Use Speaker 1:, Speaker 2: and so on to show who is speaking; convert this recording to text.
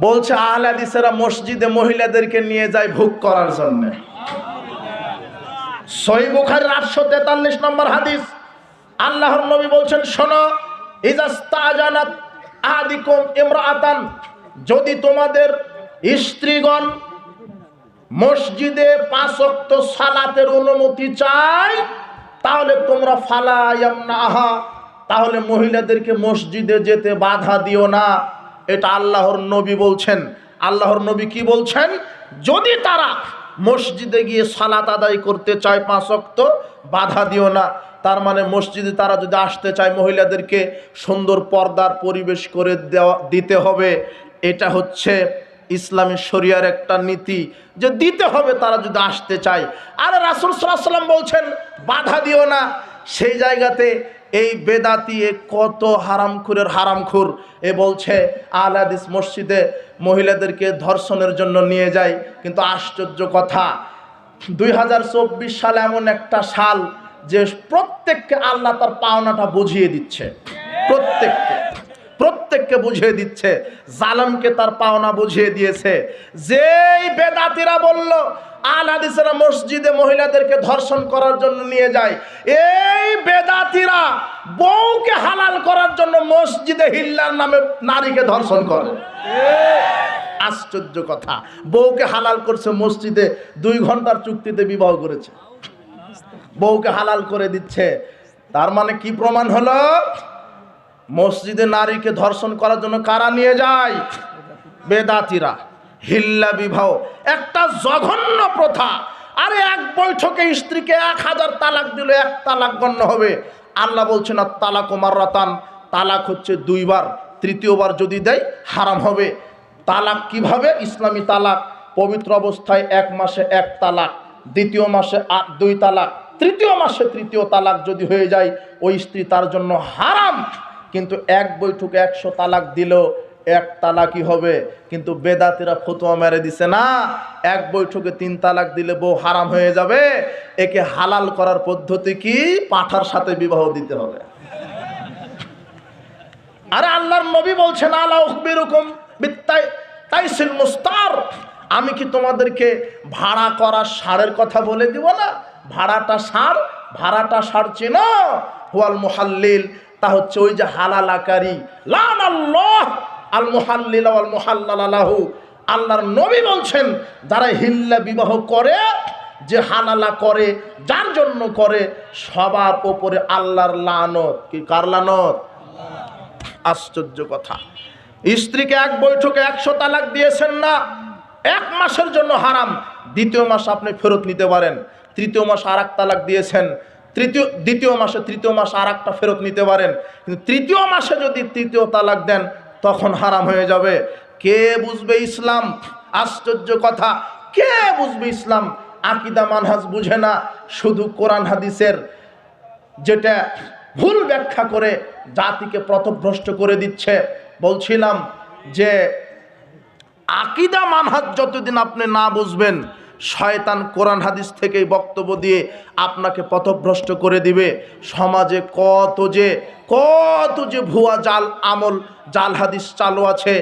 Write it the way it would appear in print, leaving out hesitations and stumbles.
Speaker 1: বলছে আহলে হাদিসেরা মসজিদে মহিলাদেরকে নিয়ে যায় ভোগ করার জন্য। সহিহ বুখারীর 843 নম্বর হাদিস, আল্লাহর নবী বলছেন, শোনো, ইজাস্তাজানাত আহাদিকুম ইমরাআতান, যদি তোমাদের স্ত্রীগণ মসজিদে 5 ওয়াক্ত সালাতের অনুমতি চায়, তাহলে তোমরা ফালা ইয়ামনাহা, তাহলে মহিলাদেরকে মসজিদে যেতে বাধা দিও না। এটা আল্লাহর নবী বলছেন। আল্লাহর নবী কি বলছেন? যদি তারা মসজিদে গিয়ে সালাত আদায় করতে চায় 5 ওয়াক্ত, বাধা দিও না। তার মানে মসজিদে তারা যদি আসতে চায়, মহিলাদেরকে সুন্দর পর্দার পরিবেশ করে দিতে হবে। এটা হচ্ছে ইসলামী শরিয়ার একটা নীতি, যে দিতে হবে তারা যদি আসতে চায়। আর রাসূল সাল্লাল্লাহু আলাইহি ওয়াসাল্লাম বলছেন বাধা দিও না। সেই জায়গাতে এই বেদাতি কত হারামখোরের হারামখোর, এ বলছে আহলে হাদিস মসজিদে মহিলাদেরকে ধর্ষণের জন্য নিয়ে যায়। কিন্তু আশ্চর্য কথা, 2024 সালে এমন একটা সাল যে প্রত্যেককে আল্লাহ তার পাওনাটা বুঝিয়ে দিচ্ছে। প্রত্যেককে বুঝিয়ে দিচ্ছে। জালেমকে তার পাওনা বুঝিয়ে দিয়েছে। যেই বেদাতিরা বলল আহলে হাদিসেরা মসজিদে মহিলাদেরকে ধর্ষণ করার জন্য নিয়ে যায়, এই বেদাতিরা বউকে হালাল করার জন্য মসজিদে হিল্লার নামে নারীকে ধর্ষণ করে। আশ্চর্য কথা, বউকে হালাল করছে, মসজিদে 2 ঘন্টার চুক্তিতে বিবাহ করেছে, বউকে হালাল করে দিচ্ছে। তার মানে কি প্রমাণ হলো? মসজিদে নারীকে ধর্ষণ করার জন্য কারা নিয়ে যায়? বেদাতিরা। হিল্লা বিবাহ একটা জঘন্য প্রথা। আরে এক বৈঠকে স্ত্রীকে 1000 তালাক দিল, 1 তালাক গণ্য হবে? আল্লাহ বলছেন আর তালাক মাররাতান, তালাক হচ্ছে 2 বার, তৃতীয়বার যদি দেয় হারাম হবে। তালাক কিভাবে? ইসলামী তালাক পবিত্র অবস্থায় 1 মাসে 1 তালাক, দ্বিতীয় মাসে 2 তালাক, তৃতীয় মাসে 3য় তালাক যদি হয়ে যায়, ওই স্ত্রী তার জন্য হারাম। কিন্তু এক বৈঠকে 100 তালাক দিল, 1 তালাকই হবে। কিন্তু বেদাতিরা ফতোয়া মেরে দিছে, না, এক বৈঠকে 3 তালাক দিলে বউ হারাম হয়ে যাবে। একে হালাল করার পদ্ধতি কি? পাঠার সাথে বিবাহ দিতে হবে। আরে আল্লাহর নবী বলছেন আলা উখবিরুকুম বিত্তাইসিল মুস্তার, আমি কি তোমাদেরকে ভাড়া করা ষাঁড়ের কথা বলে দিব না? ভাড়াটা ষাঁড় চেনো? হুয়াল মুহাল্লিল, তা হচ্ছে ওই যে হালালাকারী। লানাল্লাহ আল মুহাল্লিল ওয়াল মুহাল্লাল লাহু, আল্লাহর নবী বলছেন যারা হিল্লা বিবাহ করে, যে হালালা করে, যার জন্য করে, সবার উপরে আল্লাহর লানত। কি কার লানত? আশ্চর্য কথা, স্ত্রীকে এক বৈঠকে 100 তালাক দিয়েছেন না, 1 মাসের জন্য হারাম। দ্বিতীয় মাস আপনি ফেরত নিতে পারেন। তৃতীয় মাস আর 1 তালাক দিয়েছেন, দ্বিতীয় মাসে আর 1টা ফেরত নিতে পারেন। কিন্তু তৃতীয় মাসে যদি 3য় তালাক দেন, তখন হারাম হয়ে যাবে। কে বুঝবে ইসলাম? আশ্চর্য কথা, কে বুঝবে ইসলাম? আকীদা মানহাজ বুঝে না, শুধু কোরআন হাদিসের যেটা ভুল ব্যাখ্যা করে জাতিকে পথভ্রষ্ট করে দিচ্ছে। বলছিলাম যে আকীদা মানহাজ যতদিন আপনি না বুঝবেন, শয়তান কোরআন হাদিস থেকেই বক্তব্য দিয়ে আপনাকে পথভ্রষ্ট করে দিবে। সমাজে কত যে ভুয়া জাল আমল, জাল হাদিস চালু আছে।